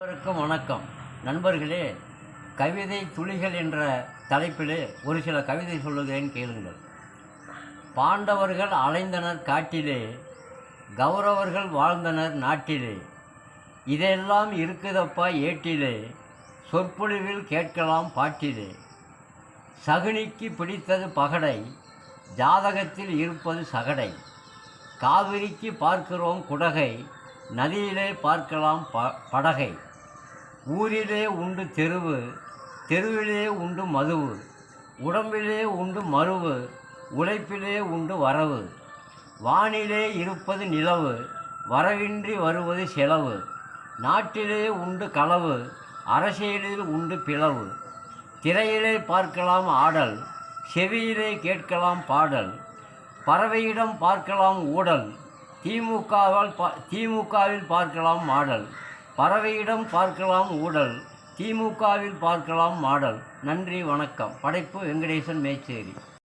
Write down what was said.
அனைவருக்கும் வணக்கம் நண்பர்களே. கவிதை துளிகள் என்ற தலைப்பிலே ஒரு சில கவிதை சொல்லுகிறேன், கேளுங்கள். பாண்டவர்கள் அலைந்தனர் காட்டிலே, கௌரவர்கள் வாழ்ந்தனர் நாட்டிலே, இதெல்லாம் இருக்குதப்பா ஏட்டிலே, சொற்பொழிவில் கேட்கலாம் பாட்டிலே. சகுனிக்கு பிடித்தது பகடை, ஜாதகத்தில் இருப்பது சகடை. காவிரிக்கு பார்க்கிறோம் குடகை, நதியிலே பார்க்கலாம் படகை. ஊரிலே உண்டு தெருவு, தெருவிலே உண்டு மதுவு, உடம்பிலே உண்டு மருவு, உழைப்பிலே உண்டு வரவு. வானிலே இருப்பது நிலவு, வரவின்றி வருவது செலவு. நாட்டிலே உண்டு களவு, அரசியலில் உண்டு பிளவு. திரையிலே பார்க்கலாம் ஆடல், செவியிலே கேட்கலாம் பாடல். பறவையிடம் பார்க்கலாம் ஊடல், திமுகவில் பார்க்கலாம் மாடல். பறவையிடம் பார்க்கலாம் ஊடல், திமுகவில் பார்க்கலாம் மாடல். நன்றி, வணக்கம். படைப்பு வெங்கடேசன் மேச்சேரி.